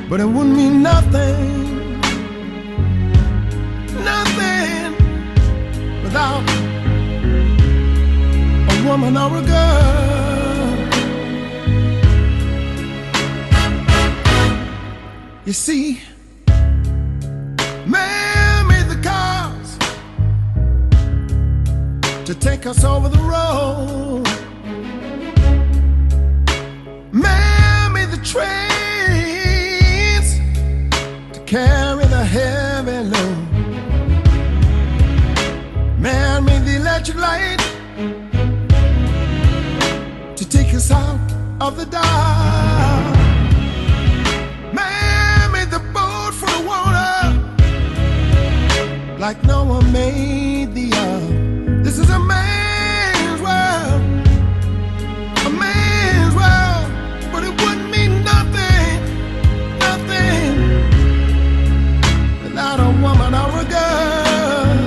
but it wouldn't mean nothing, nothing without a woman or a girl. You see, man made the cars to take us over the road. Man made the trains to carry the heavy load. Man made the electric light to take us out of the dark. Man made the boat for the water like no one made the earth. This is a man's world, a man's world, but it wouldn't mean nothing, nothing without a woman or a girl.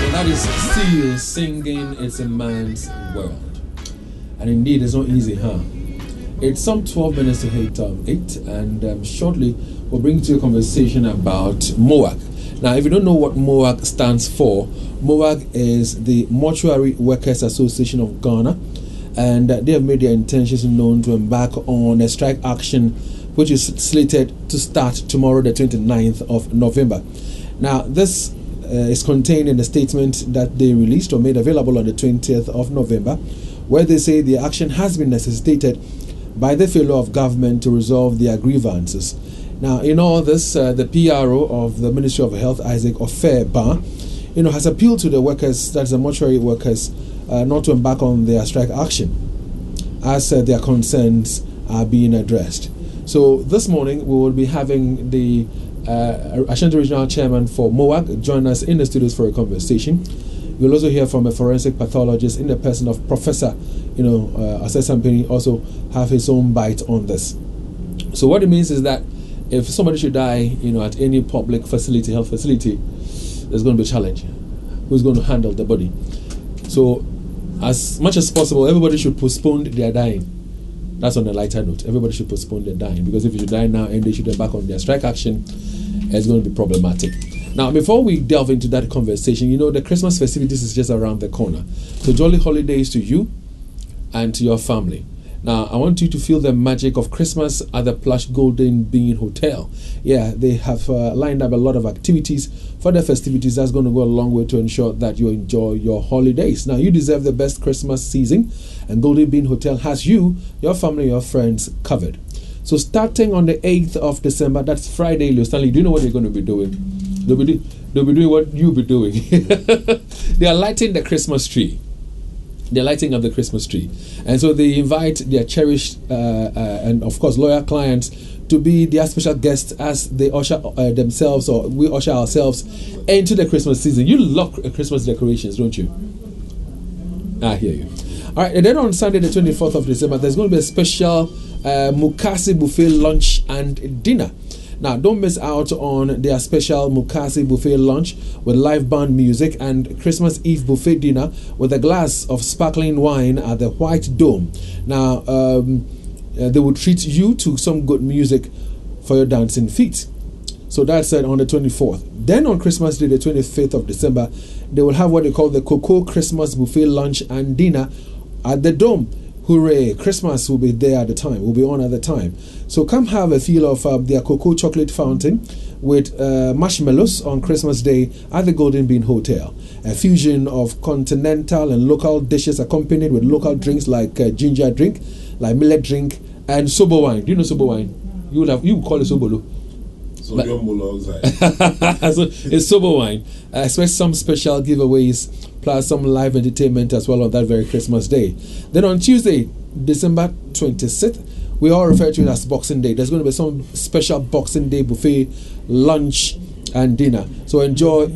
Well, that is Seal singing It's a Man's World. And indeed, it's not easy, huh? It's some 12 minutes to 8, and shortly we'll bring to you a conversation about MOWAG. Now, if you don't know what MOWAG stands for, MOWAG is the Mortuary Workers Association of Ghana, and they have made their intentions known to embark on a strike action which is slated to start tomorrow, the 29th of November. Now, this is contained in a statement that they released or made available on the 20th of November, where they say the action has been necessitated by the failure of government to resolve their grievances. Now, in all this, the PRO of the Ministry of Health, Isaac Ofeba, has appealed to the workers, that's the mortuary workers, not to embark on their strike action as their concerns are being addressed. So this morning we will be having the Ashanti Regional Chairman for MOWAG join us in the studios for a conversation. We'll also hear from a forensic pathologist in the person of Professor Asesampini, also have his own bite on this. So what it means is that if somebody should die, at any public facility, health facility, there's going to be a challenge. Who's going to handle the body? So as much as possible, everybody should postpone their dying. That's on a lighter note. Everybody should postpone their dying, because if you should die now and they should embark on their strike action, it's going to be problematic. Now, before we delve into that conversation, the Christmas festivities is just around the corner. So jolly holidays to you and to your family. Now, I want you to feel the magic of Christmas at the plush Golden Bean Hotel. Yeah, they have lined up a lot of activities for the festivities. That's going to go a long way to ensure that you enjoy your holidays. Now, you deserve the best Christmas season, and Golden Bean Hotel has you, your family, your friends covered. So starting on the 8th of December, that's Friday, Leo Stanley, do you know what they're going to be doing? They'll be doing what you'll be doing. They are lighting the Christmas tree. They're lighting up the Christmas tree. And so they invite their cherished and, of course, loyal clients to be their special guests as they usher themselves, or we usher ourselves into the Christmas season. You love Christmas decorations, don't you? I hear you. All right, and then on Sunday, the 24th of December, there's going to be a special Mukasi buffet lunch and dinner. Now, don't miss out on their special Mukasi buffet lunch with live band music and Christmas Eve buffet dinner with a glass of sparkling wine at the White Dome. Now, they will treat you to some good music for your dancing feet. So that's on the 24th. Then on Christmas Day, the 25th of December, they will have what they call the Cocoa Christmas buffet lunch and dinner at the Dome. Hooray, Christmas will be there at the time, will be on at the time. So come have a feel of their cocoa chocolate fountain with marshmallows on Christmas Day at the Golden Bean Hotel. A fusion of continental and local dishes accompanied with local drinks like ginger drink, like millet drink, and sobo wine. Do you know sobo wine? You would call it sobolo. So it's sober wine. I expect some special giveaways plus some live entertainment as well on that very Christmas Day. Then on Tuesday, December 26th, we all refer to it as Boxing Day. There's going to be some special Boxing Day buffet lunch and dinner. So enjoy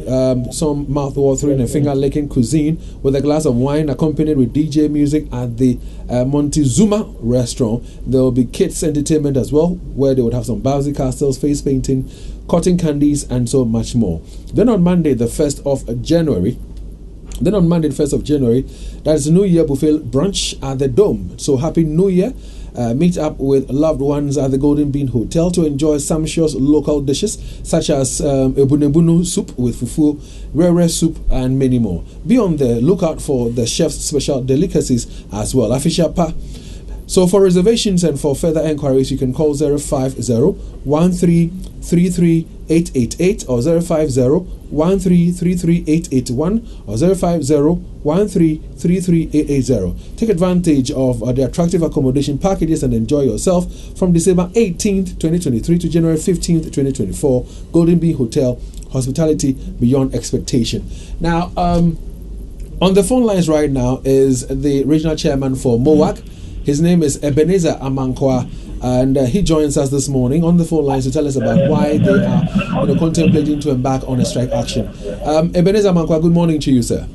some mouth-watering and finger-licking cuisine with a glass of wine accompanied with DJ music at the Montezuma restaurant. There will be kids entertainment as well, where they would have some bouncy castles, face painting, cotton candies, and so much more. Then on Monday, the 1st of January, Then on Monday, the 1st of January, that's New Year buffet brunch at the Dome. So happy New Year. Meet up with loved ones at the Golden Bean Hotel to enjoy sumptuous local dishes such as ebunebunu soup with fufu, rare soup, and many more. Be on the lookout for the chef's special delicacies as well. Official pa. So for reservations and for further enquiries, you can call 050-1333-888 or 050-1333-881 or 050-1333-880. Take advantage of the attractive accommodation packages and enjoy yourself from December 18th, 2023 to January 15th, 2024. Golden Bee Hotel, hospitality beyond expectation. Now, on the phone lines right now is the regional chairman for MOWAG. His name is Ebenezer Amankwa, and he joins us this morning on the phone lines to tell us about why they are contemplating to embark on a strike action. Ebenezer Amankwa, good morning to you, sir.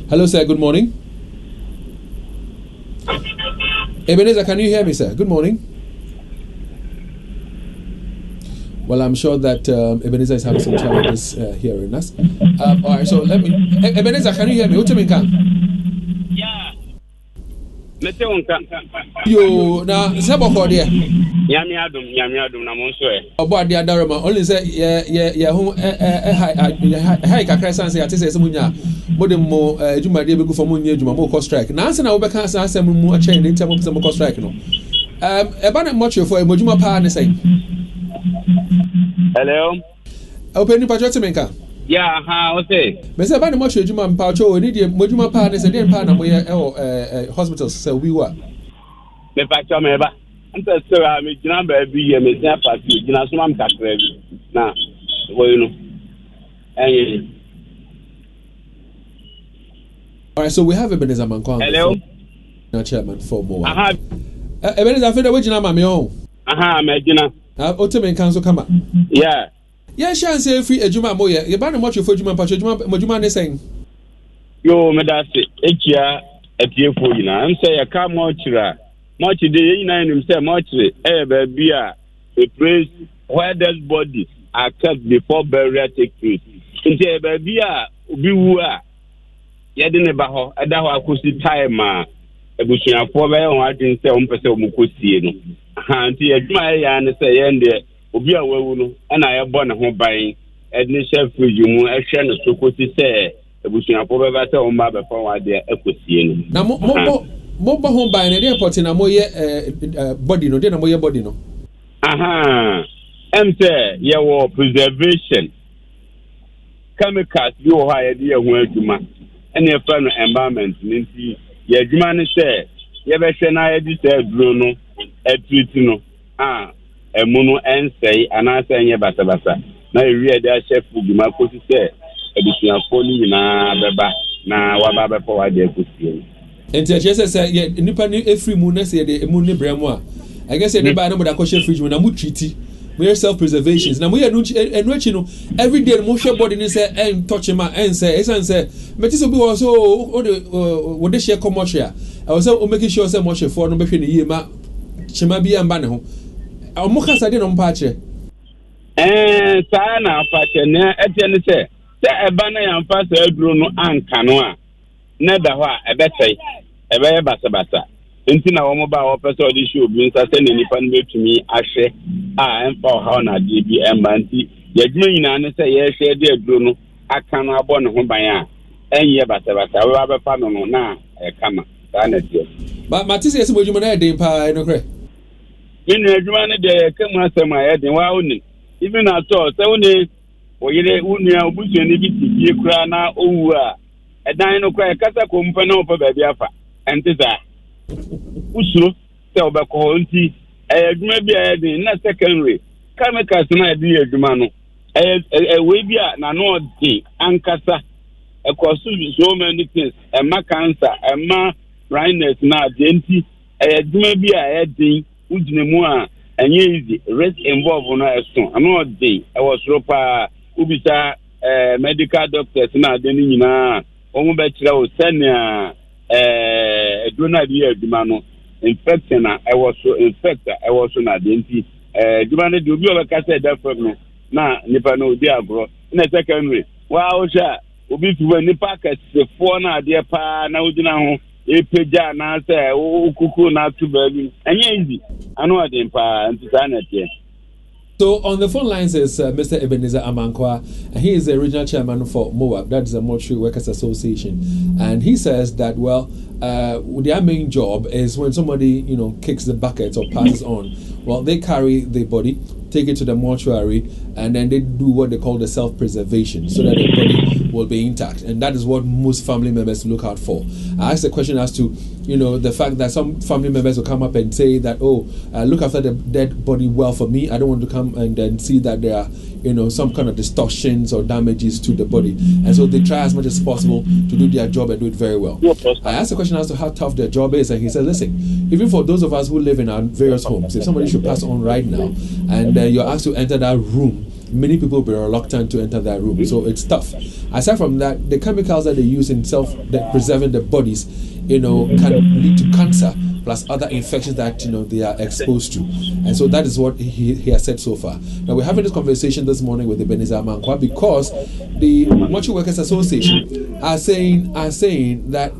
Hello, sir. Good morning. Ebenezer, can you hear me, sir? Good morning. Well, I'm sure that Ebenezer is having some challenges hearing us. All right, so let me... Ebenezer, can you hear me? Yeah. Yo, now, Saboko, dear. Yamiadum, Namonso. About the Adarama, only say, high Crescent, I say, Munya, Modemo, Juma, dear, go for Munya, Jumamo strike. Nansen, I will can't ask them more chain in terms of some strike. About much for a Mojuma partner saying. Hello. Open Patriotica. Yeah, how say? Mr. Banner much Juma and Pacho, we need Mojuma partners and then partner hospitals, so we were. The Pacho Meba. I'm just so I'm a number every year, Miss Napa, Jinasum Cacre. Now, well, you know. All right, so we have Ebenezer Amankwa. Hello. Chairman for MOWAG. Ebenezer, I feel the way you know my own. Medina. Ultimate Council come up. Yeah. Yeah, sure, say free a Juma Moya. You're bound to watch your Juma Pacho Mojuma saying. Yo, Medasi, Ekia, a tearful, you know. I'm saying a car mortuary. Mortuary, you know, himself, mortuary, baby, a place where dead bodies are kept before burial take place. Into a baby, be woo. Yadinabaho, a daho acoustic time, a bushing of 4 I didn't say 1% Mukusi. Auntie, a Juma, and say, and there. Obi a wawu and I born ho ban edne chef you mu e hwe no sokoti se ebusuafo beba se o ma be fa wa de ekosie no na mo ho ban na dey report na mo ye body no dey na mo ye body no say ye wo preservation chemicals you ha ye de ho aduma and ye fa no environment nti ye aduma ne se ye be hwe na ye di se duro no treat no Emunu say and I say basa. Now you read that chef would be my coach say edition phone na beba na wababa for the kusi. And just say nipa ni every moon say the emunu bremwa. I guess any by no da question fridge when amu treaty. We self preservations. Now we are no every day mo share body ni say and touch him and say metis obi was so what they share commercial. I was so making sure say mo share for no be hwe ni yema chima bi amba ne ho. Omuka sade no mpache sana mpache na etiene se eba na ya mpache aduro no anka no a na da ho a ebetei ebeye basa enti na wo mo ba wo pese odi show bi nsa se ne nipa no betumi ahwe a emfa ha na de bi emba nti yadwuma nyina ne se ye hwe de aduro no aka no abo ne ho ban a enye basa wo ba fa no no na kama sana tie ba matise ese bojuma na de pa no kre in the de come head in Wowni. Even at all, so only or ye unia bush and ibiti, crana, a dino cry, Cata company for baby alpha, and this Usu, tell Baconti, maybe I had in a secondary. Kamika's my dear Dumano, a wavia, Nano, Ancasa, a costume, so many things, a macansa, a ma, Rhinus, now, genti, a maybe I had Ujinemua and easy risk involved on a stone. I'm not day. I was ropa ubisa medical doctors na deni na omo betira o senia dona dia dumano infection I was so infected I was na denti dumano de obi o ka say that problem na nipa no di agro na secondary wa o sha obi fi wani packet se fo na ade pa na ugina ho epeja na say ukuku na to baby enye easy anu ade pa ntisa na tie. So on the phone lines is Mr. Ebenezer Amankwa, and he is the original chairman for MOWAG, that is the Mortuary Workers Association, and he says that their main job is when somebody kicks the bucket or passes on, they carry the body, take it to the mortuary, and then they do what they call the self-preservation so that the body will be intact, and that is what most family members look out for. I asked a question as to the fact that some family members will come up and say that, look after the dead body well for me. I don't want to come and then see that there are some kind of distortions or damages to the body, and so they try as much as possible to do their job and do it very well. I asked a question as to how tough their job is, and he said, listen, even for those of us who live in our various homes, if somebody should pass on right now and you're asked to enter that room, many people will be reluctant to enter that room, so it's tough. Aside from that, the chemicals that they use in preserving the bodies can lead to cancer plus other infections that they are exposed to, and so that is what he has said so far. Now we're having this conversation this morning with Ebenezer Amankwa because the Mortuary Workers Association are saying that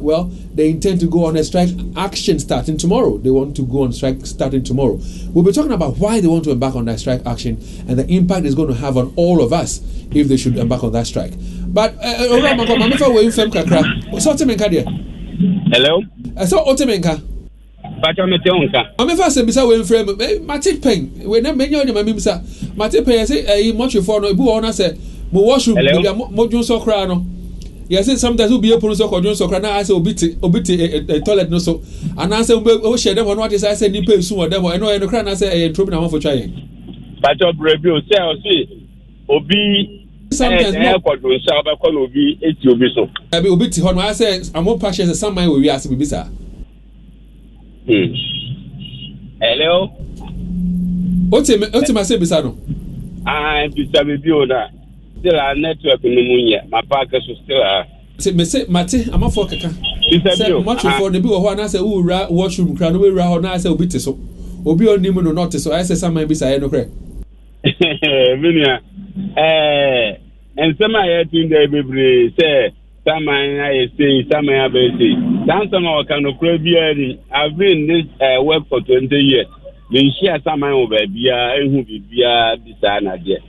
they intend to go on a strike action starting tomorrow. They want to go on strike starting tomorrow. We'll be talking about why they want to embark on that strike action and the impact it's going to have on all of us if they should embark on that strike. But hello. So Otemenka. Pacha meteonka. I'm first bisa we frame Matic Pen. We na menyo de mamim sa. Matic Pen say much for no ibu ona say mo washroom media mo dun so kra no. Yes, sometimes we be able to so dun so kra na I say obiti toilet no so. And I say we share them on what is I say ni pay soon them and no kra na say e trouble na for try. Pacha review say obi sometimes no kwadun sa obekọ no obi eti obi so. Abi obiti ho no I say am more passion some man we ase bibi sa. Hello. Otima say bisano. Bisa baby oda. Still a network no munya. My park so still a. Say me say mate am afọ kaka. Say much for the bi wo ho na say wura washroom kra no we wura ho na say obi te so. Obi onim no not so I say some man bisa no kra. Minia. And some I think they be say Saman I say Saman I say. That's some kind of crazy. I've been this work for 20 years. Then share Saman over Bia and who be Bia Bisana there.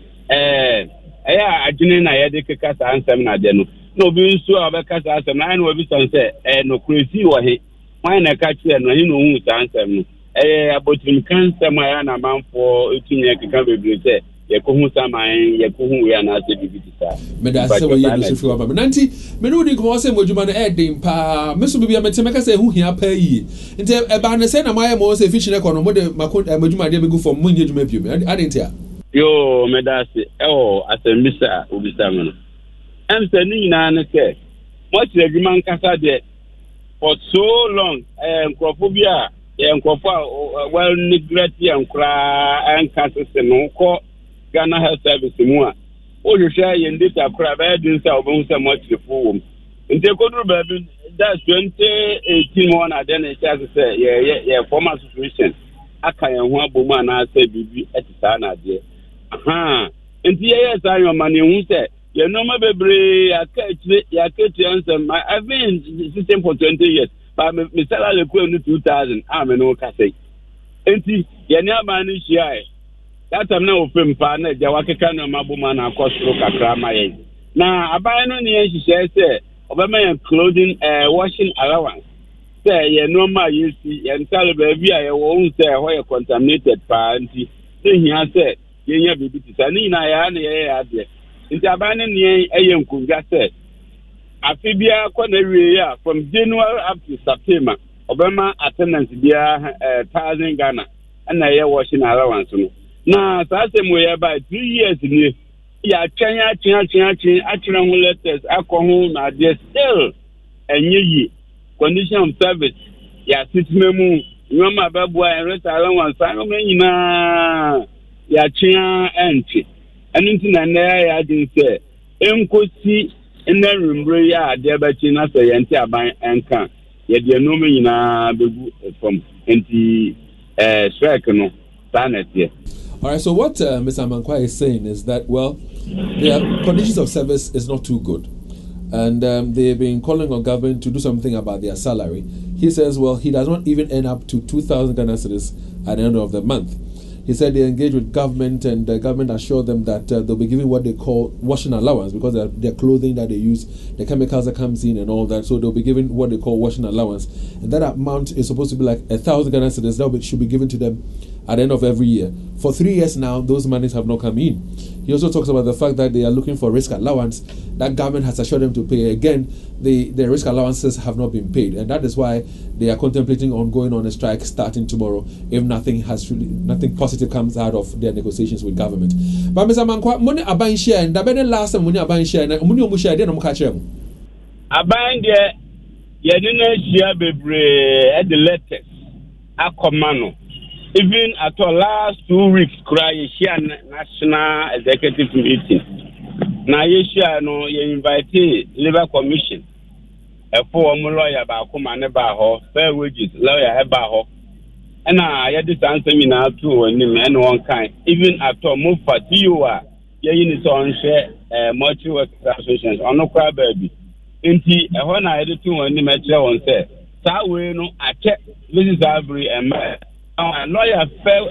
I didn't I had a cast answer Nadeno. No being so about cast answer 9 will be sunset and no crazy or he. Why not catch you and you know who's answer me? About him cancer my man for 18 years to come with say. Yekuhu we are not the bibisa. Me da say we use fi wa ma nanti me no di ko say modjuma na edin pa me so bibia metemeka say hu hia pa yi nti e ba na say na my mo say fish na ko no mo de modjuma de me go for mo nye djuma biom adenti a yo me da say asembisa obisa me no am say ni na na ke mo ti djuma nkasa de for so long nkrophobia nkrofa well neglect yankra ankasa se no ko Ghana Health Service mua o you share yin data kra ba din sa obon sa much reform nte kodru ba bi that's 2018 one then it has say yeah former situation aka yan ho abomu ana say bibi etisa na de nti yes ayo mane hu say ye no ma bebre yakati answer I've been in the system for 20 years but me salary ko no 2000 am no ka say nti ye ne amani shia that time na ofem pa na ja wakeka na mabuma na akosoro kakra maye na aban no ne nhihye say obema yan clothing washing allowance say ye normal you see yan tell baby a ye wo say ho ye contaminated pa nti hia say ye nya bibi tisa ni na ya na ye ya de nti aban no ne eye nkunga say afibia kwa na wie ya from January up to September obema attendance bia 1000 Ghana na ye washing allowance no na sase mo ya ba 3 years ni ya twanya atwena ho letters akoho na de still enye yi condition of service ya sitmemu nyoma babua en restaurant wan sanu nyina ya twia enti enu na na ya din se enkosi ena rumbre ya de ba chi na se yenti aban enka ye de no nyina begu from enti strike no planet here. All right, so what Mr. Amankwa is saying is that, their conditions of service is not too good. And they've been calling on government to do something about their salary. He says, well, he does not even earn up to 2,000 Ghana cedis at the end of the month. He said they engaged with government, and the government assured them that they'll be giving what they call washing allowance, because their clothing that they use, the chemicals that comes in and all that. So they'll be giving what they call washing allowance, and that amount is supposed to be like 1,000 Ghana cedis. That should be given to them at the end of every year. For 3 years now, those monies have not come in. He also talks about the fact that they are looking for risk allowance that government has assured them to pay. Again, the risk allowances have not been paid, and that is why they are contemplating on going on a strike starting tomorrow if nothing positive comes out of their negotiations with government. But Mr. Mankwa, money aban share, and the last time money aban share, and money share, then I'm catching. Aban there, you didn't share at the letters. Akomano. Even at our last 2 weeks, cry share national executive meeting. Now you share no, you invite Labour Commission. A former lawyer about Kumane Baho, fair wages, lawyer Baho. And I had this answer me now too, and men one kind. Even at all, move for TUA, your unit on share, Mortuary associations, on no cry baby. Inti, when I did two and the metro on say, that way no, I check Mrs. Avery and lawyer fell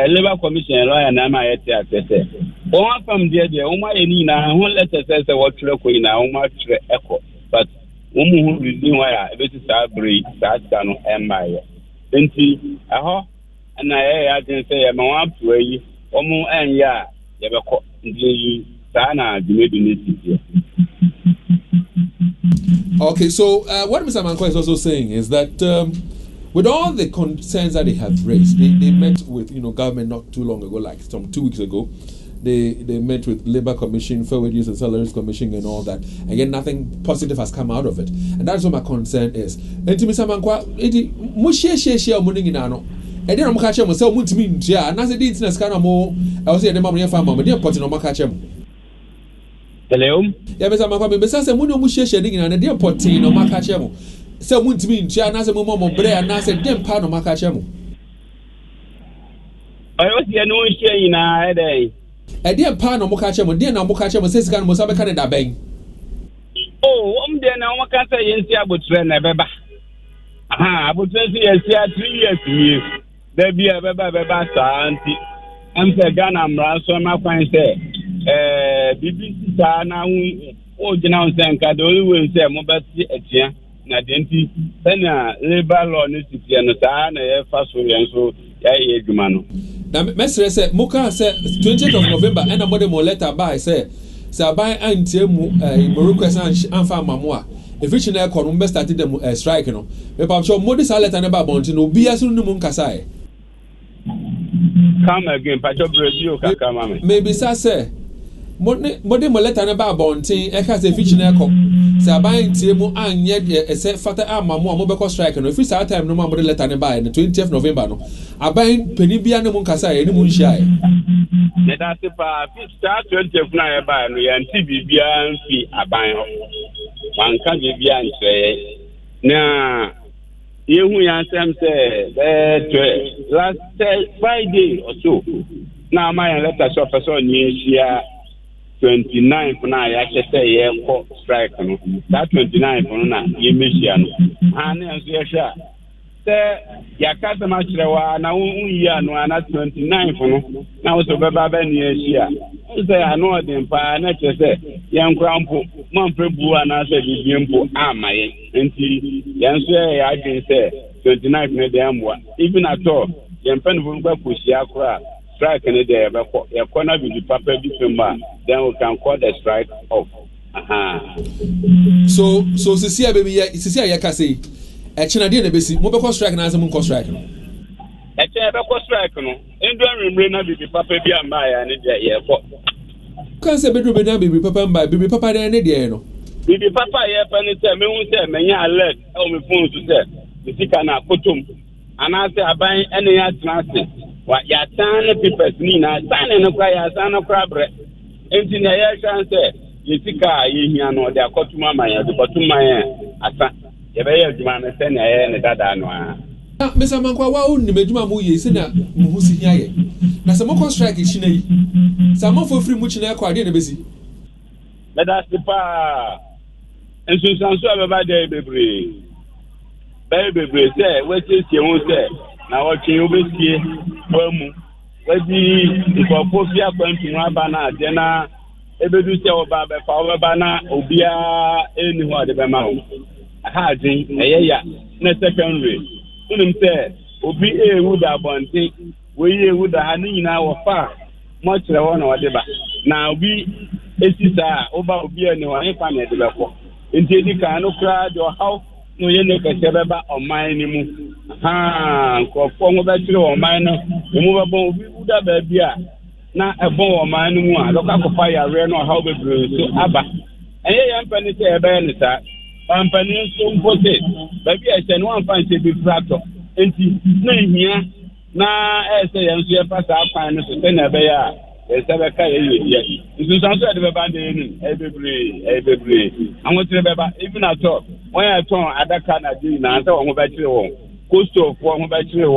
Labour Commission lawyer and I'm at the one from there, any now, one letter says what queen now, much echo, but woman who is doing why Mrs. Avery, that's done and my. Inti, and I can say, I'm one to a woman and ya, the Sana, the maybe. Okay, so what Mr. Mankwa is also saying is that with all the concerns that they have raised, they met with government not too long ago, like some 2 weeks ago. They met with Labour Commission, Fair Wages and Salaries Commission, and all that. Again, nothing positive has come out of it, and that's what my concern is. And to Mr. Mankwa, share money in ano. And then I'm catching myself. Multimedia, and as a business kind of more, I was saying the money farmer, but they're putting on my catch him. Hello? Yeah, Mr. Mankwa, but since I'm sharing and they're putting on my catch him. So, multimedia, and as a moment, and I said, then part of my catch him. I was here no share in a day. A dear pan of Mokachem, dear Mokachem, says Gan Mosaba Canada Bang. Oh, there now, what can I say? Yes, I would train a beba. I would say, yes, 3 years. There be a beba, auntie. I'm the Ghana, so my friend say, BBC now, oh, you know, thank God, only will say, Mobati, a Nadenti, then labor law needs to be an fast and so, yeah, now, Mestre said, Moka said 20th of November, and I'm more letter by say, Sabai until Morocco and Farm Mamoa. If it's in a column, started them striking. If I'm sure Modis Alet and about Montino, be as soon as Munkasai. Come again, Pacho Brazil, come. Maybe Sasse. Mode Moleta and about Bontin, and has a fiction echo. Sabai Timu and yet a set fatter arm, mobile striking. If it's our time, no more letter and by the 20th of November. I buy Penibiano Munkasai, any moonshine. That's if I start 20th night by and TV beyond fee a buy. One can't be beyond say. Now, you who answer say that last Friday or so. Now, my letter shop is on here. 29 for now, I should say, yeah, strike. That 29 for now, you miss Yano. And then, sure. Ya customer now year no na 29 for no now so baba ben year say I know them pa na say yan krampo man prebu ana say bibimpo amaye enti yan so ya agin say 29 na dey amwa even at all yan pen fu gba pushi akura strike na dey be ko ya corner bi papa bi femba then we can call the strike off. So Cecilia baby Cecilia ya say Echina dey na besi mo be ko strike na asem ko strike no Eche be ko strike no endo anwemre na bibi papa bi amba ya ne dey ye ko kan se bedru be na bibi papa amba bibi papa dey ne dey no bibi papa ye pa ne say me hu say menya alert e me phone to say bisika na kotom ana say aban ene ya transit wa ya tan papers ni na tan ne kwa ya san no kwa bre enti na ya chance yesika ye hia no de akotuma man ya de kotuma ya asa yebeye adwuma na se na ye ne dada no a Mr. Mankwa wa onni medwuma mu ye se na mu husi hia ye na se moko strike china yi sa mo fo free mu china kwa de na besi meda sipa And so some sort of a day, baby. Baby, say, what is your say? Now, what you will see, what the Popia went to Rabana, Jenna, every show about the power banner, Obia, anywhere the Bamau. A harding, a secondary. Couldn't say, Obi a wood abundant, we would have in our far, much the one or the back. Now, we, it is over Obia, no, I find it before. Indeed, you can look at your house. No, you look at the on mine. For on mine, immovable, we would have a beer. Now a bone on mine, look up fire, rain or how we brew to Abba. And I'm penny say a banner, I'm penny soon put it. Baby, I said one fancy big fractal. And he's here. Now, I say, I'm here past our finance to send a bear. It's a car. It's also the abandoned every. I want to remember, even at all. When I told other Canadian, I thought I'm about you. Coastal form about you.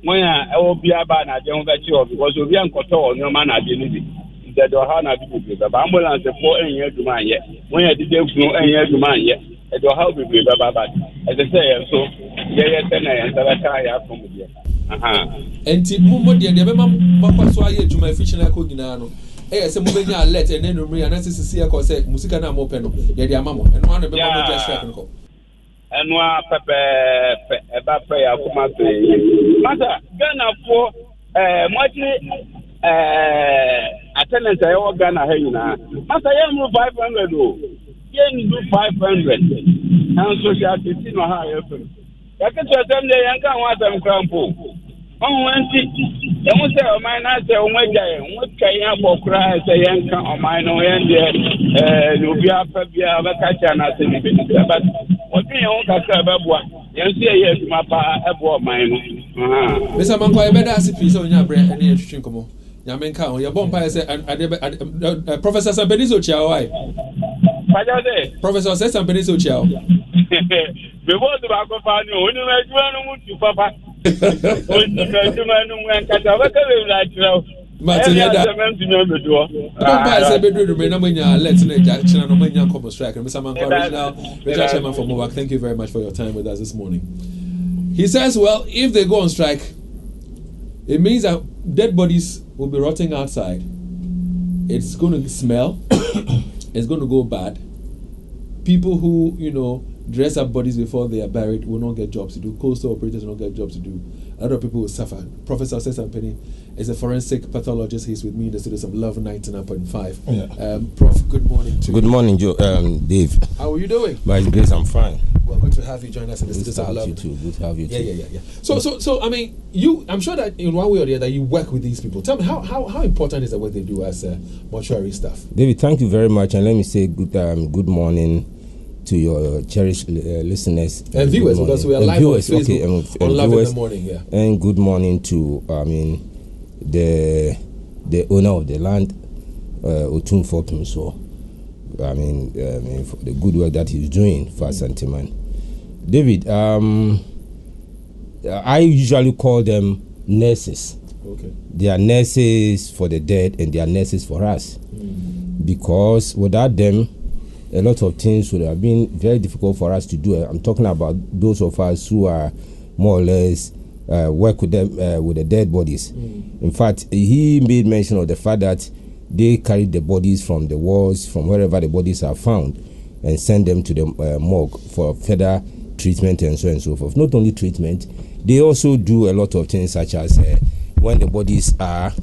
When I will be about I don't bet you because you'll be on Cotor, no man identity. That the Hana people, the ambulance, the 4 years to mine yet. When I didn't know any year to mine yet, it will help you with Baba. As I say, so, yeah, and the car from here. And Timumo, the Mama, so I hear to my fishing like Coginano. Eh, some moving a letter and then we are necessary to say, Musicana Mopeno, yeah, Mamma, and one of the just and one pepper about prayer. Master, Ghana for much attendance. I all Ghana. Master, I am 500. You do 500 and social system higher. I can tell them they ain't want them crumple. Oh, and won't say, oh, mine, I say, oh, my day, what can you for cry? Say, young, oh, mine, oh, and you'll be up, be a catcher, and I say, but what do you want to say about what? You see, yes, my pa, I bought mine. Mr. Manco, I better ask if on your brain and you should come on. Yamenka, your bonfire said, and Professor Sabenizo Chow. Professor says Sabenizo Chow. Before the back of our new, when you want to Papa. Thank you very much for your time with us this morning. He says, well, if they go on strike, it means that dead bodies will be rotting outside. It's going to smell. It's going to go bad. People who, dress up bodies before they are buried will not get jobs to do. Coastal operators will not get jobs to do. A lot of people will suffer. Professor Cesar Penny is a forensic pathologist. He's with me in the studios of Love 99.5. Yeah. Prof, good morning to you. Good morning, Dave. How are you doing? By grace, I'm fine. Well, good to have you join us in the studios of Love. Good to have you too. Good to have you too. Yeah. So I mean, I'm sure that in one way or the other you work with these people. Tell me how important is the work they do as mortuary staff? David, thank you very much, and let me say good morning to your cherished listeners and viewers, because we are live on Facebook on Love in the Morning. Yeah, and good morning to the owner of the land, Otun Fortum. So for the good work that he's doing for Santiman. David, I usually call them nurses. Okay, they are nurses for the dead and they are nurses for us, because without them, a lot of things would have been very difficult for us to do. I'm talking about those of us who are more or less work with them with the dead bodies. In fact, he made mention of the fact that they carried the bodies from the walls, from wherever the bodies are found, and send them to the morgue for further treatment and so on and so forth. Not only treatment, they also do a lot of things such as when the bodies are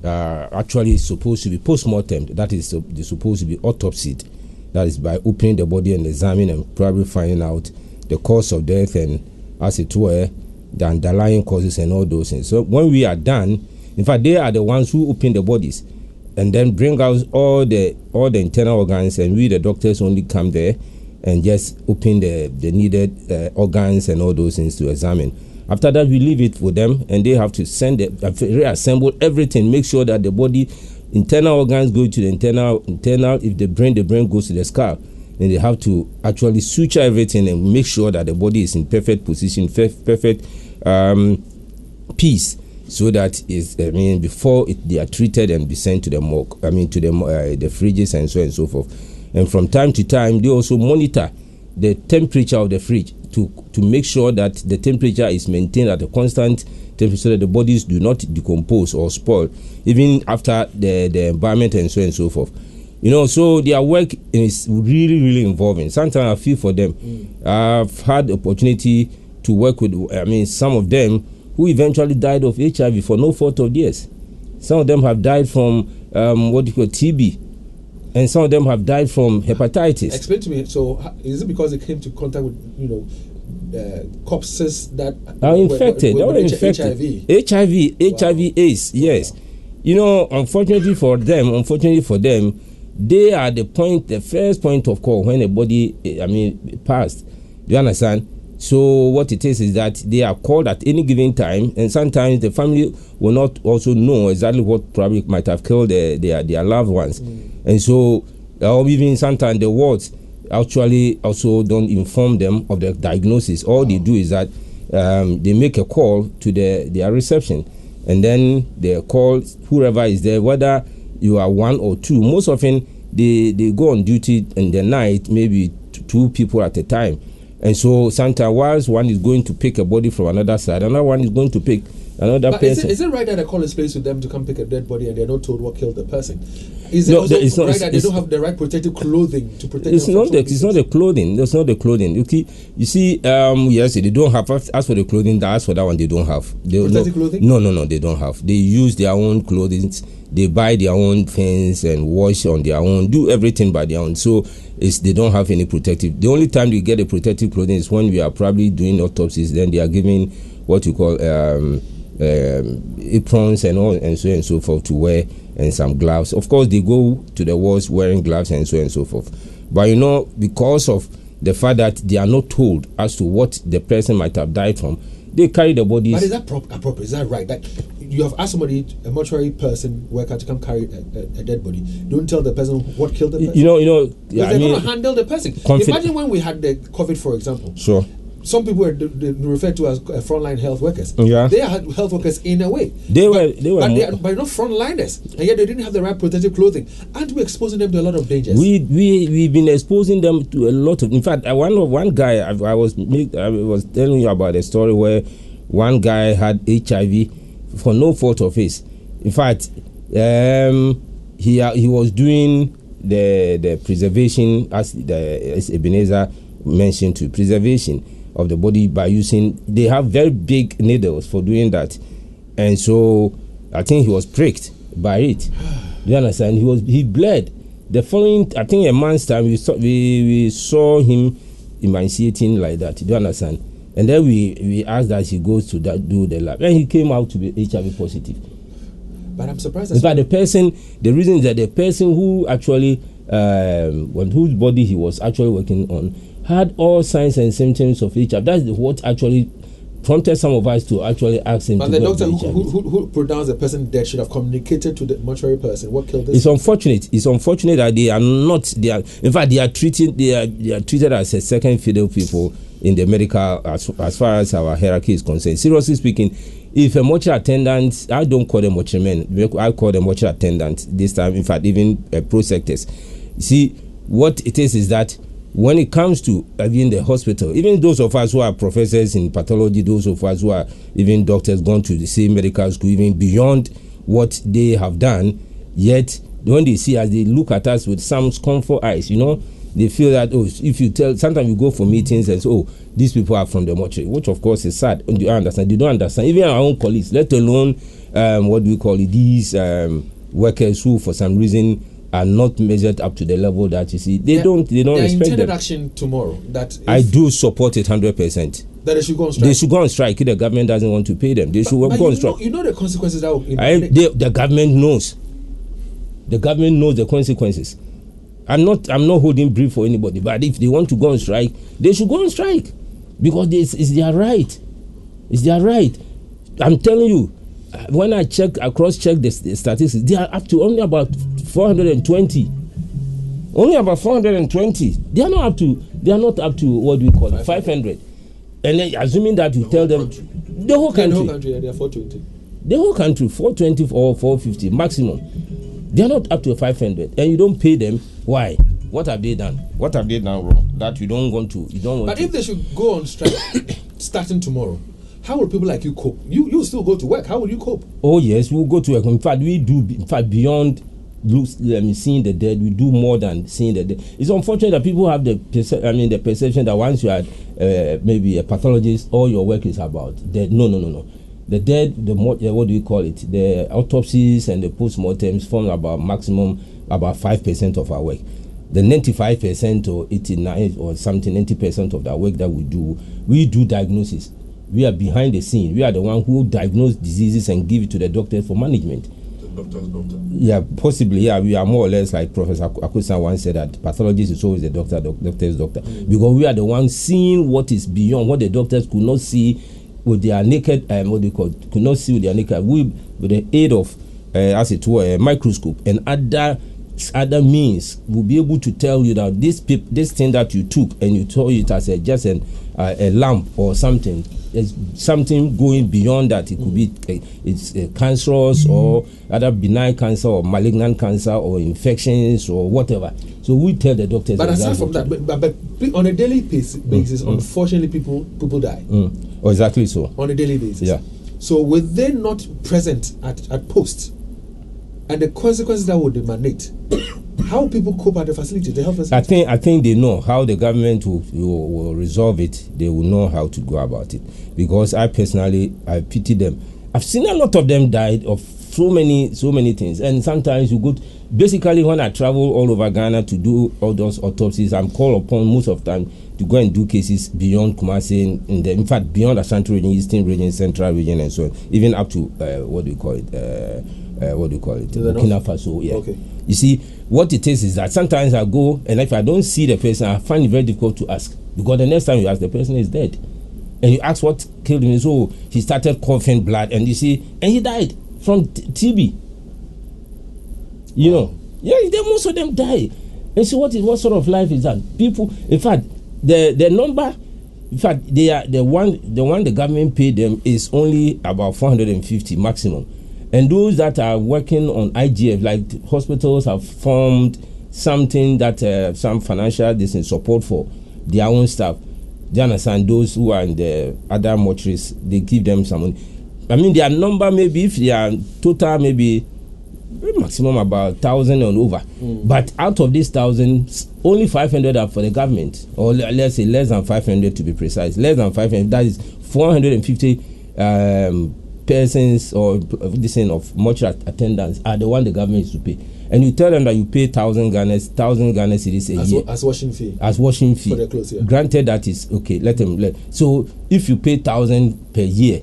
actually supposed to be post-mortem, that is, they're supposed to be autopsied. That is by opening the body and examining and probably finding out the cause of death and, as it were, the underlying causes and all those things. So when we are done, in fact, they are the ones who open the bodies and then bring out all the internal organs, and we, the doctors, only come there and just open the needed organs and all those things to examine. After that, we leave it for them, and they have to reassemble everything, make sure that the body, internal organs go to the internal. If the brain goes to the skull. Then they have to actually suture everything and make sure that the body is in perfect position, perfect peace, so that before they are treated and be sent to the morgue, to the fridges and so on and so forth. And from time to time, they also monitor the temperature of the fridge to make sure that the temperature is maintained at a constant temperature so that the bodies do not decompose or spoil, even after the environment and so on and so forth. So their work is really, really involving. Sometimes I feel for them. I've had the opportunity to work with, some of them who eventually died of HIV for no fault of theirs. Some of them have died from TB. And some of them have died from hepatitis. Explain to me. So, is it because they came to contact with, corpses that are infected? They were infected. HIV/AIDS. Yes. Unfortunately for them, they are the first point of call when a body, passed. Do you understand? So what it is that they are called at any given time, and sometimes the family will not also know exactly what probably might have killed their loved ones. And so, or even sometimes the wards actually also don't inform them of the diagnosis. All they do is that they make a call to their reception, and then they call whoever is there, whether you are one or two. Most often they go on duty in the night, maybe two people at a time. And so sometimes whilst one is going to pick a body from another side, another one is going to pick another person. Is it right that a call is placed with them to come pick a dead body and they're not told what killed the person? Is it also right that they don't have the right protective clothing to protect them? It's not the clothing. That's not the clothing. You see, yes, they don't have. As for the clothing, as for that one, they don't have. Protective clothing? No, they don't have. They use their own clothing. They buy their own things and wash on their own, do everything by their own. So they don't have any protective. The only time you get a protective clothing is when we are probably doing autopsies. Then they are giving what you call aprons and all and so forth to wear, and some gloves. Of course, they go to the wards wearing gloves and so forth. But because of the fact that they are not told as to what the person might have died from, they carry the bodies. But is that appropriate? Is that right? That you have asked somebody, a mortuary person worker, to come carry a dead body. Don't tell the person what killed the person. Yeah, they're going to handle the person. Imagine when we had the COVID, for example. Sure. Some people were referred to as frontline health workers. Yeah. They are health workers in a way. They were but not frontliners, and yet they didn't have the right protective clothing. Aren't we exposing them to a lot of dangers? We've been exposing them to a lot of. In fact, one guy I was telling you about a story where one guy had HIV for no fault of his. In fact, he was doing the preservation, as Ebenezer mentioned, to preservation of the body by using. They have very big needles for doing that, and so I think he was pricked by it. Do you understand? He bled. The following, I think, a month's time, we saw him emaciating like that. Do you understand? And then we asked that he goes to do the lab, and he came out to be HIV positive. But I'm surprised. In fact, the reason is that the person who actually, whose body he was actually working on, had all signs and symptoms of HIV. That's what actually prompted some of us to actually ask him. But the doctor who pronounced the person dead should have communicated to the mortuary person what killed this. It's unfortunate that they are not. In fact, they are treated as a second fiddle people in the medical, as far as our hierarchy is concerned. Seriously speaking, if a mortuary attendant, I don't call them mortuary men, I call them mortuary attendants this time. In fact, even prosectors. See, what it is that when it comes to even the hospital, even those of us who are professors in pathology, those of us who are even doctors, gone to the same medical school, even beyond what they have done, yet when they see us, they look at us with some scornful eyes, They feel that, if you tell, sometimes you go for meetings and say, these people are from the mortuary, which of course is sad. And you understand? They don't understand. Even our own colleagues, let alone, these workers who for some reason are not measured up to the level that you see. They don't respect intended them. Action tomorrow. I do support it 100%. That they should go on strike. They should go on strike if the government doesn't want to pay them. They should go on strike. You know the consequences that the government knows. The government knows the consequences. I'm not holding brief for anybody, but if they want to go on strike, they should go on strike because it's their right. It's their right. I'm telling you, when I cross-check the statistics, they are up to only about 420. Only about 420. They are not up to what do we call it, 500. And then assuming that you tell them the whole country, they are 420. The whole country 420 or 450 maximum. They are not up to 500, and you don't pay them. Why? What have they done? What have they done wrong? That you don't want to. But if they should go on strike starting tomorrow, how will people like you cope? You still go to work. How will you cope? Oh yes, we'll go to work. In fact, we do. In fact, beyond seeing the dead, we do more than seeing the dead. It's unfortunate that people have the perception that once you are maybe a pathologist, all your work is about dead. No. The dead, what do you call it? The autopsies and the postmortems form about 5% of our work. The 95% or 89 or something, 90% of the work that we do diagnosis. We are behind the scene. We are the one who diagnose diseases and give it to the doctors for management. The doctor's doctor. Yeah, possibly. Yeah, we are more or less like Professor Akusa once said that pathologist is always the doctor's doctor. Because we are the ones seeing what is beyond what the doctors could not see with their naked, could not see with their naked. We, with the aid of, as it were, a microscope and other means, will be able to tell you that this thing that you took and you told it as just a lamp or something. There's something going beyond that. It could be it's cancerous or other benign cancer or malignant cancer or infections or whatever. So we tell the doctors. But aside from that, but on a daily basis, unfortunately, people die. Oh, exactly so. On a daily basis. Yeah. So were they not present at post, and the consequences that would emanate, how people cope at the facility, the health facility? I think they know how the government will resolve it. They will know how to go about it. Because I pity them. I've seen a lot of them died of so many things. And sometimes you go basically when I travel all over Ghana to do all those autopsies, I'm called upon most of the time to go and do cases beyond Kumasi, in fact beyond Ashanti region, Eastern region, Central region, and so on, even up to Burkina Faso. Yeah. Okay. You see, what it is that sometimes I go and if I don't see the person, I find it very difficult to ask, because the next time you ask, the person is dead, and you ask what killed him. So he started coughing blood, and you see, and he died from TB. You know, yeah, most of them die. And so what sort of life is that? People, in fact, the number, in fact, they are the one the government paid them is only about 450 maximum. And those that are working on IGF, like hospitals have formed something that some financial support for their own staff. Do you understand? Those who are in the other mortuaries, they give them some money. I mean, their number maybe, if they are total, maybe maximum about 1,000 and over. But out of these 1,000, only 500 are for the government, or let's say less than 500 to be precise. Less than 500, that is 450 persons or this kind of mortuary attendants are the one the government is to pay. And you tell them that you pay 1,000 Ghana cedis a year as washing fee. As washing fee. For their clothes, yeah. Granted, that is okay. So if you pay 1,000 per year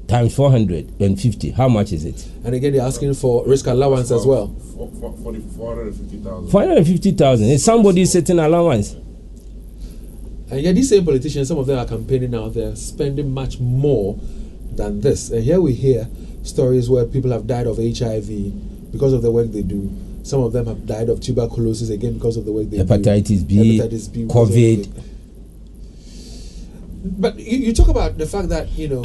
times 450, how much is it? And again, they're asking for risk allowance as well. 450,000. 450,000. It's somebody's setting allowance. And yet these same politicians, some of them are campaigning now. They're spending much more than this. And here we hear stories where people have died of HIV because of the work they do. Some of them have died of tuberculosis again because of the work they do. Hepatitis B, COVID. But you talk about the fact that, you know,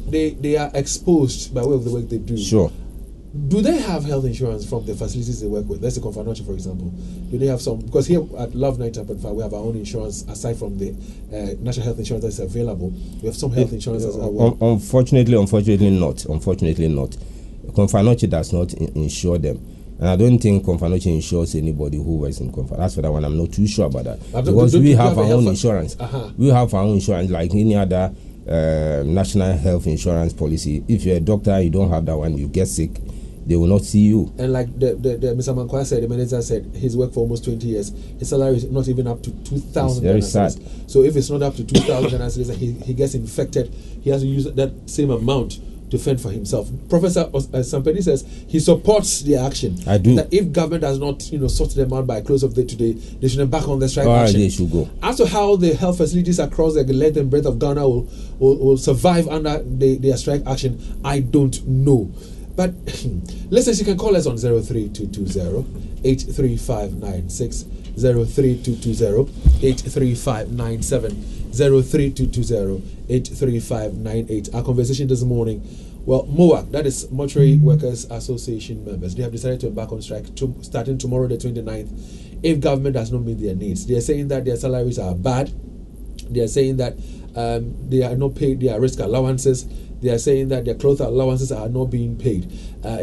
they are exposed by way of the work they do. Sure. Do they have health insurance from the facilities they work with? Let's say Confanoche, for example. Do they have some? Because here at Love 90.5, we have our own insurance aside from the national health insurance that's available. We have some health insurance as well. Unfortunately not. Unfortunately not. Confanoche does not insure them. And I don't think Confanoche insures anybody who works in Confanoche. That's for that one. I'm not too sure about that. Because we have our own insurance. We have our own insurance like any other national health insurance policy. If you're a doctor, you don't have that one, you get sick, they will not see you. And like the Mr. Mankwai said, the manager said, he's worked for almost 20 years. His salary is not even up to 2,000. Very sad. So if it's not up to 2,000 and he gets infected, he has to use that same amount to fend for himself. Professor Sampedi says he supports the action. I do. That if government does not, sort them out by close of day today, they should embark on the strike action. They should go. As to how the health facilities across the length and breadth of Ghana will survive under their strike action, I don't know. But listen, you can call us on 03220-83596, 03220-83597, 03220-83598. Our conversation this morning, well, MOWAG, that is Mortuary Workers Association members, they have decided to embark on strike starting tomorrow the 29th if government does not meet their needs. They are saying that their salaries are bad. They are saying that they are not paid their risk allowances. They are saying that their clothes allowances are not being paid.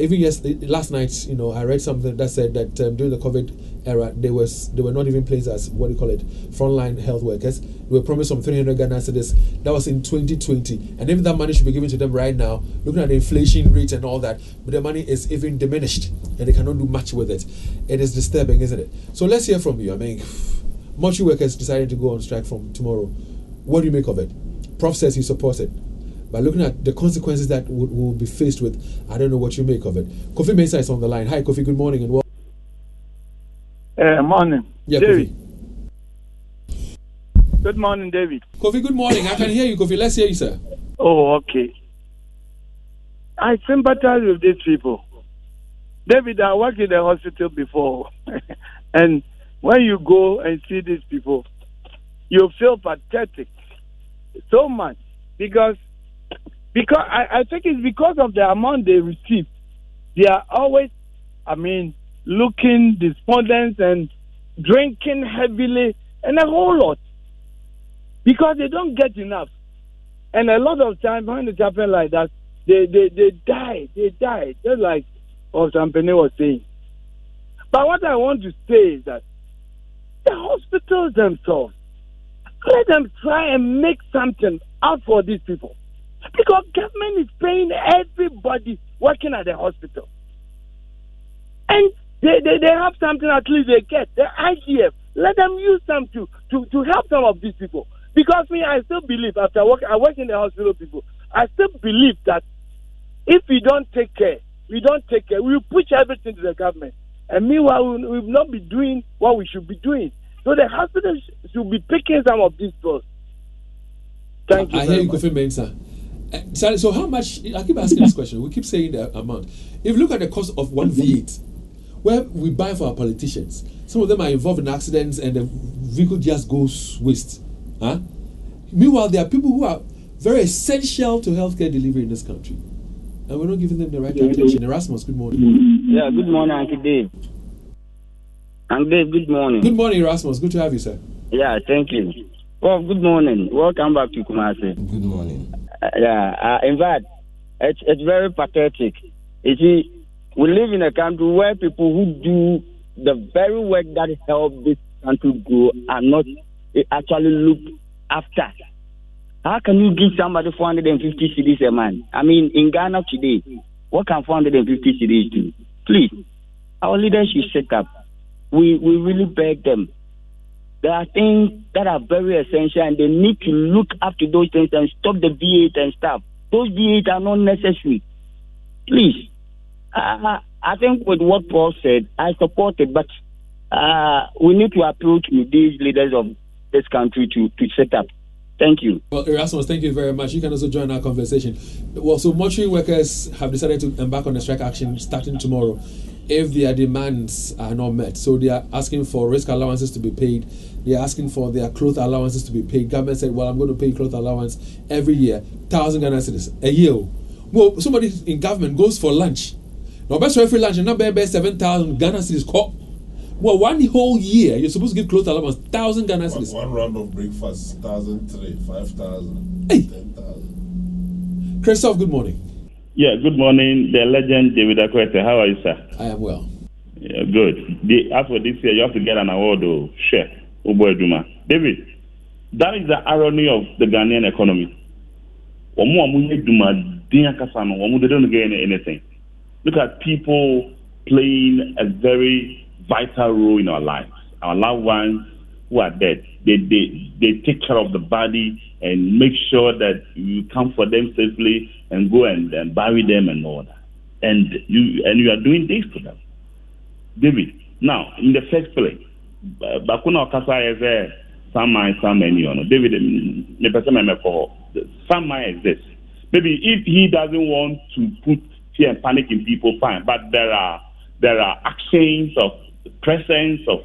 Even last night, I read something that said that during the COVID era, they were not even placed as frontline health workers. They were promised some 300 Ghana cedis. That was in 2020, and if that money should be given to them right now, looking at the inflation rate and all that, but the money is even diminished, and they cannot do much with it. It is disturbing, isn't it? So let's hear from you. I mean, mortuary workers decided to go on strike from tomorrow. What do you make of it? Prof says he supports it. But looking at the consequences that we'll be faced with, I don't know what you make of it. Kofi Mensah is on the line. Hi, Kofi. Good morning and welcome. Morning. Yeah, David. Kofi. Good morning, David. Kofi, good morning. I can hear you, Kofi. Let's hear you, sir. Oh, okay. I sympathize with these people. David, I worked in the hospital before. And when you go and see these people, you feel pathetic so much. Because I think it's because of the amount they receive. They are always, looking despondent and drinking heavily and a whole lot. Because they don't get enough. And a lot of times when it happens like that, they die. They die. Just like Osampene was saying. But what I want to say is that the hospitals themselves, let them try and make something out for these people. Because government is paying everybody working at the hospital. And they have something at least they get. The IGF, let them use some to help some of these people. Because I still believe, I work in the hospital people, I still believe that if we don't take care, we'll push everything to the government. And meanwhile, we will not be doing what we should be doing. So the hospital should be picking some of these first. Thank you. I hear you, Kofi Mensah. So how much, I keep asking this question, we keep saying the amount. If you look at the cost of one V8, where we buy for our politicians, some of them are involved in accidents and the vehicle just goes waste. Meanwhile, there are people who are very essential to healthcare delivery in this country. And we're not giving them the right attention. Erasmus, good morning. Yeah, good morning, Uncle Dave. Uncle Dave, good morning. Good morning, Erasmus. Good to have you, sir. Yeah, thank you. Well, good morning. Welcome back to Kumasi. Good morning. In fact, it's very pathetic. You see, we live in a country where people who do the very work that help this country grow are not actually looked after. How can you give somebody 450 cedis a month? In Ghana today, what can 450 cedis do? Please, our leaders should set up. We really beg them. There are things that are very essential, and they need to look after those things and stop the V8 and stuff. Those V8 are not necessary. Please, I think with what Paul said, I support it, but we need to approach these leaders of this country to set up. Thank you. Well, Erasmus, thank you very much. You can also join our conversation. Well, so mortuary workers have decided to embark on a strike action starting tomorrow if their demands are not met. So they are asking for risk allowances to be paid. They are asking for their cloth allowances to be paid. Government said, well, I'm going to pay cloth allowance every year, 1,000 Ghana cedis a year. Well, somebody in government goes for lunch. Now, best for free lunch, and not bear 7,000 Ghana cedis. Well, one whole year, you're supposed to give clothes allowance, 1,000 Ghana cedis. One round of breakfast, 1,003, 5,000, hey. 10,000. Christoph, good morning. Yeah, good morning, the legend David Akwete. How are you, sir? I am well. Yeah, good. After this year, you have to get an award, though. Sure. David, that is the irony of the Ghanaian economy. They don't get anything. Look at people playing a very vital role in our lives. Our loved ones who are dead, they take care of the body and make sure that you come for them safely and go and bury them and all that. And you are doing this for them. David, now in the first place, Bakuna Okasa is there. Some David, some exists. Maybe if he doesn't want to put fear and panic in people, fine. But there are actions of the presence of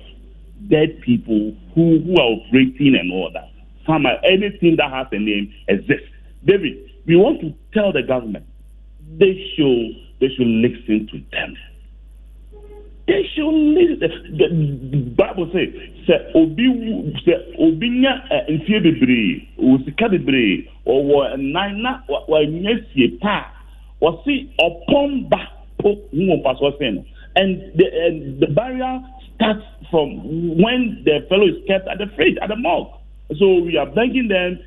dead people who are operating and all that. Anything that has a name exists. David, we want to tell the government they should listen to them. They should listen. The Bible says, "Say obinya infie bebre, osika bebre, or nina wa nyesie pa, or see upon back po who pass was saying." And the barrier starts from when the fellow is kept at the fridge, at the morgue. So we are begging them.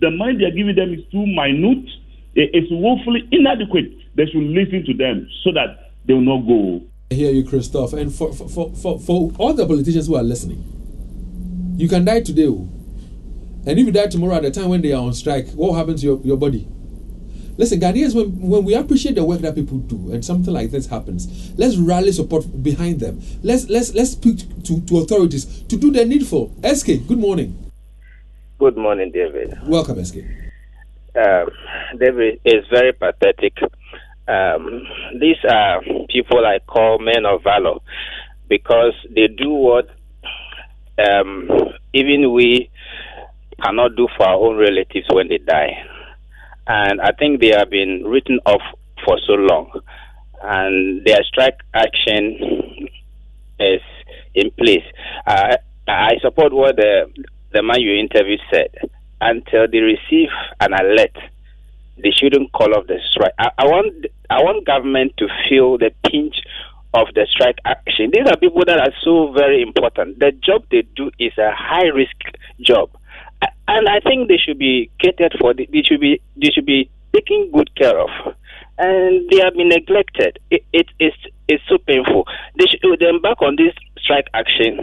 The money they are giving them is too minute. It's woefully inadequate. They should listen to them so that they will not go. I hear you, Christoph. And for all the politicians who are listening, you can die today. And if you die tomorrow at the time when they are on strike, what happens to your body? Listen, Ghanaians, when we appreciate the work that people do and something like this happens, let's rally support behind them. Let's speak to authorities to do the needful. SK, good morning. Good morning, David. Welcome, SK. David, is very pathetic. These are people I call men of valor because they do what even we cannot do for our own relatives when they die. And I think they have been written off for so long. And their strike action is in place. I support what the man you interviewed said. Until they receive an alert, they shouldn't call off the strike. I want government to feel the pinch of the strike action. These are people that are so very important. The job they do is a high risk job, and I think they should be catered for. They should be taken good care of, and they have been neglected. It's so painful. They should embark on this strike action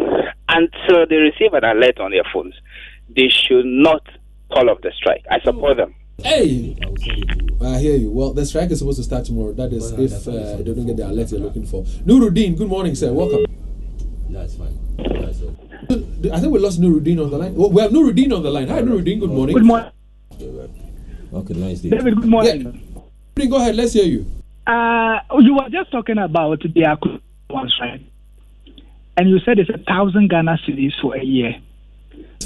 until they receive an alert on their phones. They should not call off the strike. I support them. Hey, I hear you. Well, the strike is supposed to start tomorrow. That is if they don't get the alert they're looking for. Nuruddin, good morning, sir. Welcome. That's fine. I think we lost Nuruddin on the line. Well, we have Nuruddin on the line. Hi, Nuruddin. Good morning. Good morning. Okay, nice day. David, good morning. Yeah. Go ahead. Let's hear you. You were just talking about the allowance, right? And you said it's 1,000 Ghana cedis for a year.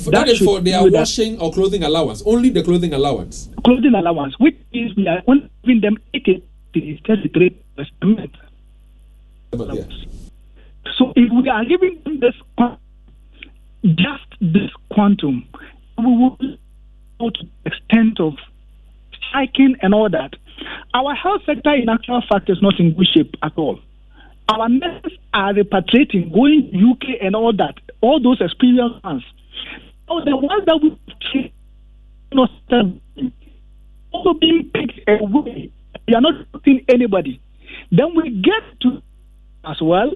That is for their washing or clothing allowance. Only the clothing allowance. Clothing allowance, which is we are only giving them 33 month. Yeah. So if we are giving them just this quantum, we will go to the extent of striking and all that. Our health sector, in actual fact, is not in good shape at all. Our nurses are repatriating, going to UK and all that. All those experienced ones. So the ones that we treat, also being picked away. We are not putting anybody. Then we get to as well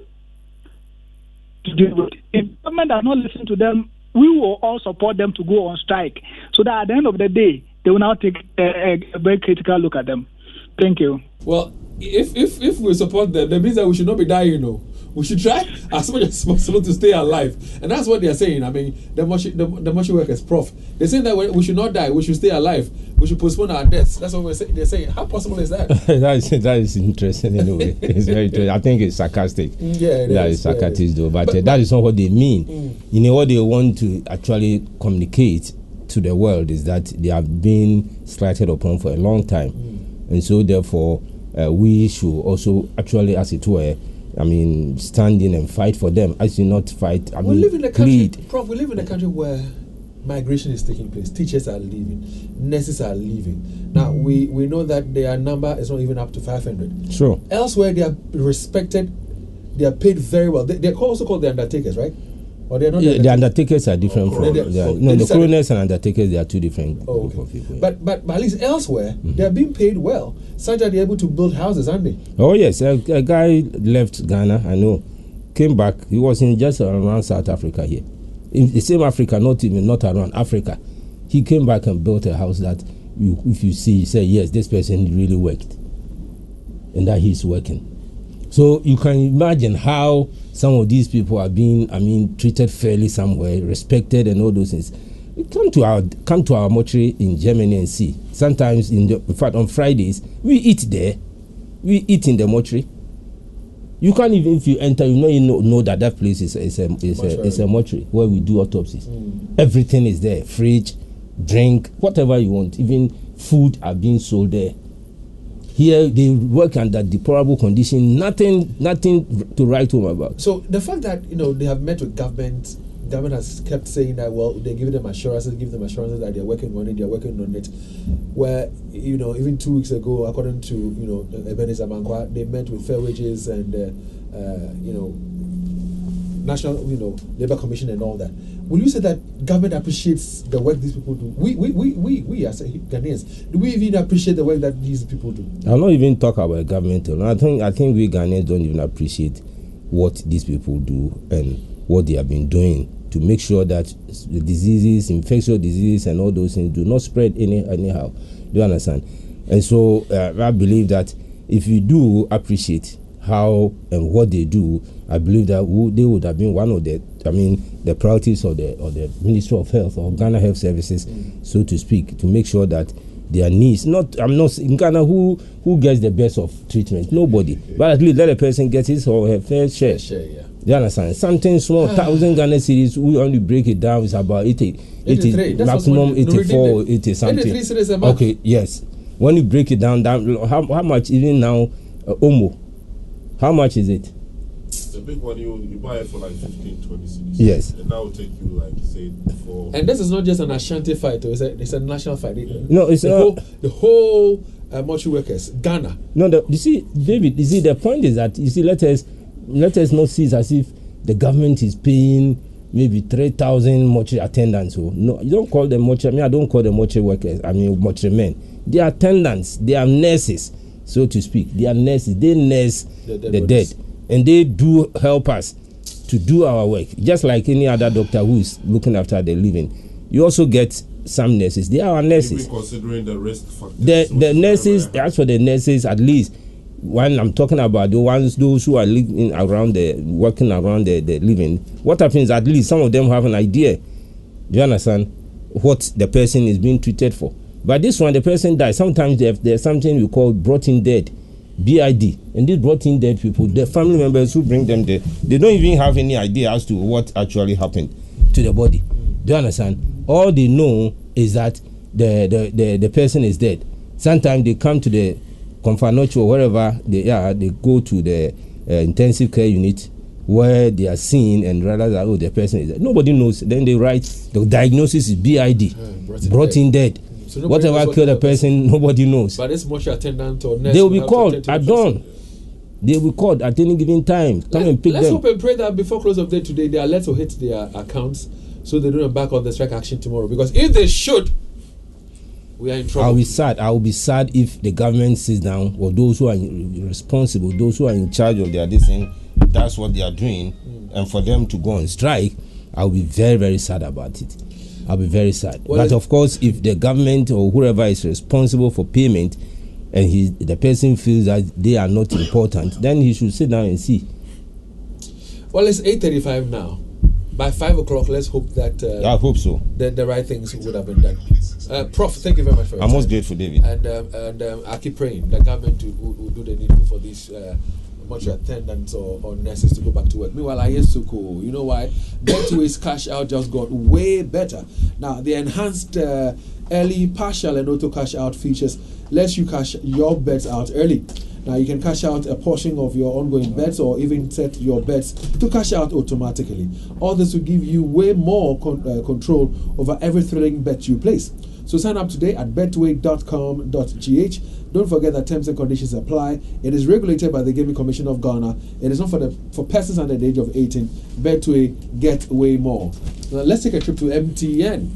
to deal with. If government does not listen to them, we will all support them to go on strike. So that at the end of the day, they will now take a very critical look at them. Thank you. Well, if we support them, that means that we should not be dying, We should try as much as possible to stay alive, and that's what they are saying. I mean, the mortuary workers, Prof. They're saying that we should not die, we should stay alive, we should postpone our deaths. That's what they're saying. How possible is that? that is interesting anyway. It's very interesting. I think it's sarcastic. Yeah, that is sarcastic though, but that is not what they mean. What they want to actually communicate to the world is that they have been slighted upon for a long time, and so therefore we should also actually, as it were, stand in and fight for them. I should not fight. We live in a country, Prof. We live in a country where migration is taking place. Teachers are leaving, nurses are leaving. Now we know that their number is not even up to 500. Sure. Elsewhere, they are respected. They are paid very well. They're also called the undertakers, right? Or they're not. The undertakers are different from the coroners and undertakers. They are two different group of people. Yeah. But at least elsewhere, they are being paid well, such that they're able to build houses, aren't they? Oh yes, a guy left Ghana. I know, came back. He was in just around South Africa here, in the same Africa, not around Africa. He came back and built a house that, if you see, you say yes, this person really worked, and that he's working. So you can imagine how some of these people are being, treated fairly somewhere, respected, and all those things. Come to our mortuary in Germany and see. Sometimes, in fact, on Fridays we eat there. We eat in the mortuary. You can't even, if you enter, you know that place is a mortuary where we do autopsies. Everything is there: fridge, drink, whatever you want. Even food are being sold there. Here they work under deplorable conditions. Nothing to write home about. So the fact that they have met with government has kept saying that they give them assurances that they're working on it. Where even 2 weeks ago, according to Ebenezer Mankwa, they met with Fair Wages and National Labor Commission and all that. Will you say that government appreciates the work these people do? We as Ghanaians, do we even appreciate the work that these people do? I'll not even talk about government. I think we Ghanaians don't even appreciate what these people do and what they have been doing to make sure that the diseases, infectious diseases and all those things do not spread anyhow. Do you understand? And so I believe that if you do appreciate how and what they do, I believe that they would have been one of the priorities of the Ministry of Health or Ghana Health Services, so to speak, to make sure that their needs. I'm not in Ghana who gets the best of treatment. Nobody, but at least let a person get his or her fair share. Yeah. You understand? Something small, 1,000 Ghana cedis. We only break it down. It's about 80 maximum 84, 80 something. 83 cedis a month. Okay, yes. When you break it down, how much even now? Omo, how much is it? The big one you buy it for like 15, 20 cedis. Yes. And that will take you like say 4. And this is not just an Ashanti fight, it's a national fight. No, it's the whole mortuary workers, Ghana. No, you see, David. You see, the point is that let us not see it as if the government is paying maybe 3,000 mortuary attendants. No, you don't call them mortuary. I don't call them mortuary workers. Mortuary men. They are attendants. They are nurses, so to speak. They are nurses. They nurse the dead, and they do help us to do our work, just like any other doctor who is looking after the living. You also get some nurses. They are our nurses. Even considering the risk factors. The nurses. As for the nurses, at least. When I'm talking about those who are working around the living, what happens? At least some of them have an idea. Do you understand what the person is being treated for? But this one, the person dies. Sometimes there's something we call brought in dead, BID, and these brought in dead people, the family members who bring them there, they don't even have any idea as to what actually happened to the body. Do you understand? All they know is that the person is dead. Sometimes they come to the Confanocho or wherever they are, they go to the intensive care unit where they are seen and realize that the person is dead. Nobody knows. Then they write the diagnosis is BID, brought in dead. So whatever killed the person, nobody knows. But this mortuary attendant or nurse, they will be called at dawn. They will be called at any given time. Come and pick them. Let's hope and pray that before close of day today, their alerts will hit their accounts so they don't embark on the strike action tomorrow. Because if they should, we are in trouble. I will be sad if the government sits down, or those who are responsible, those who are in charge of their decision, that's what they are doing, and for them to go on strike, I will be very, very sad about it. I'll be very sad. But of course, if the government or whoever is responsible for payment, and the person feels that they are not important, then he should sit down and see. Well, it's 8:35 now. By 5 o'clock, let's hope that. I hope so. The right things would have been done. Prof, thank you very much for your time. I'm most grateful, David. And I keep praying the government will do the needful for these mortuary attendants or nurses to go back to work. Meanwhile, I used to go. You know why? Betway's cash out just got way better. Now, the enhanced early, partial, and auto cash out features lets you cash your bets out early. Now, you can cash out a portion of your ongoing bets or even set your bets to cash out automatically. All this will give you way more control over every thrilling bet you place. So sign up today at betway.com.gh. Don't forget that terms and conditions apply. It is regulated by the Gaming Commission of Ghana. It is not for persons under the age of 18. Betway, get way more. Now, let's take a trip to MTN.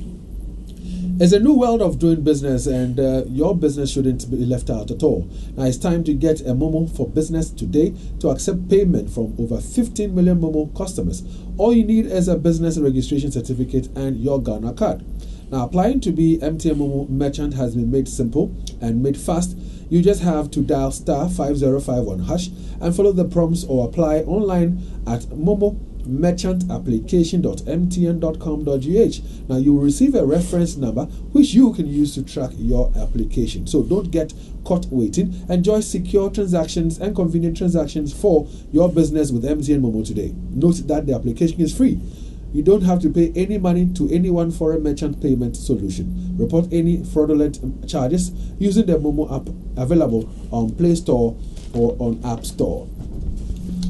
It's a new world of doing business, and your business shouldn't be left out at all. Now it's time to get a Momo for Business today to accept payment from over 15 million Momo customers. All you need is a business registration certificate and your Ghana card. Now, applying to be MTN Momo merchant has been made simple and made fast. You just have to dial *5051# and follow the prompts or apply online at momomerchantapplication.mtn.com.gh. Now, you will receive a reference number which you can use to track your application. So don't get caught waiting. Enjoy secure transactions and convenient transactions for your business with MTN Momo today. Note that the application is free. You don't have to pay any money to anyone for a merchant payment solution. Report any fraudulent charges using the Momo app available on Play Store or on App Store.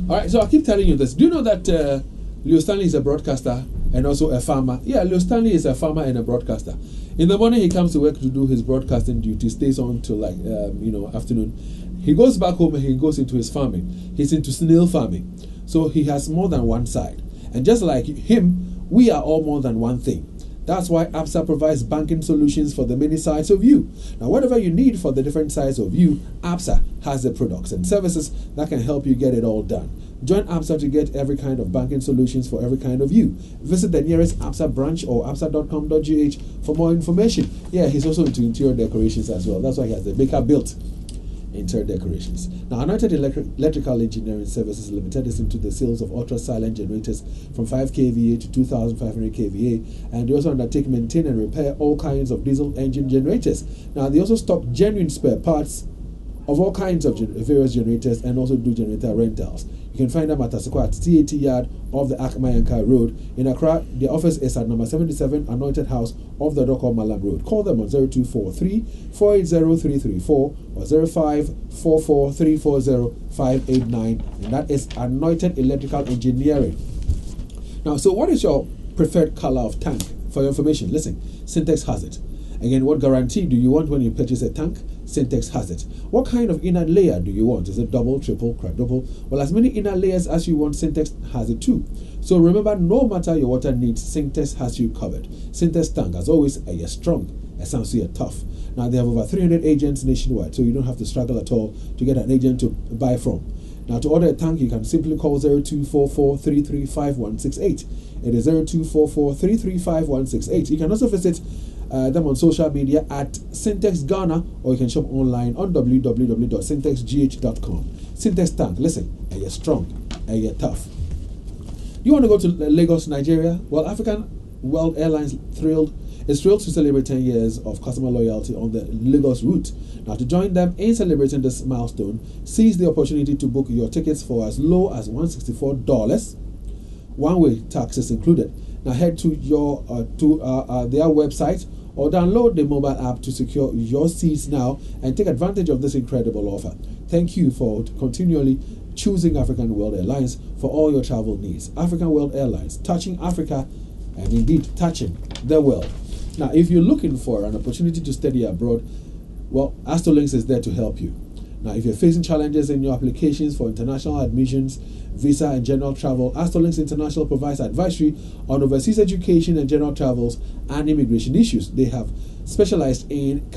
All right, so I keep telling you this. Do you know that Leo Stanley is a broadcaster and also a farmer? Yeah, Leo Stanley is a farmer and a broadcaster. In the morning, he comes to work to do his broadcasting duty, stays on till like, afternoon. He goes back home and he goes into his farming. He's into snail farming. So he has more than one side. And just like him, we are all more than one thing. That's why ABSA provides banking solutions for the many sides of you. Now, whatever you need for the different sides of you, ABSA has the products and services that can help you get it all done. Join ABSA to get every kind of banking solutions for every kind of you. Visit the nearest ABSA branch or absa.com.gh for more information. Yeah, he's also into interior decorations as well. That's why he has the Baker Built interior decorations. Now, Anointed Electrical Engineering Services Limited is into the sales of ultra-silent generators from 5 kVA to 2,500 kVA, and they also undertake, maintain, and repair all kinds of diesel engine generators. Now, they also stock genuine spare parts of all kinds of various generators and also do generator rentals. You can find them at Asukwa at TAT Yard off the Akmayanka Road. In Accra, their office is at number 77 Anointed House off the Doko Malam Road. Call them on 0243-480-334 or 0544-340-589, and that is Anointed Electrical Engineering. Now, so what is your preferred color of tank? For your information, listen, Syntex has it. Again, what guarantee do you want when you purchase a tank? Syntex has it. What kind of inner layer do you want? Is it double, triple, quadruple? Well, as many inner layers as you want, Syntex has it too. So remember, no matter your water needs, Syntex has you covered. Syntex tank, as always, are strong, and sounds so tough. Now, they have over 300 agents nationwide, so you don't have to struggle at all to get an agent to buy from. Now, to order a tank, you can simply call 0244-335168. It is 0244-335168. You can also visit them on social media at Syntex Ghana, or you can shop online on www.syntexgh.com. Syntex tank, listen, are you strong? Are you tough? You want to go to Lagos, Nigeria? Well, African World Airlines is thrilled to celebrate 10 years of customer loyalty on the Lagos route. Now, to join them in celebrating this milestone, seize the opportunity to book your tickets for as low as $164, one-way taxes included. Now, head to their website or download the mobile app to secure your seats now and take advantage of this incredible offer. Thank you for continually choosing African World Airlines for all your travel needs. African World Airlines, touching Africa and indeed touching the world. Now, if you're looking for an opportunity to study abroad, well, Astrolinks is there to help you. Now, if you're facing challenges in your applications for international admissions, visa, and general travel, Astrolinks International provides advisory on overseas education and general travels and immigration issues. They have specialized in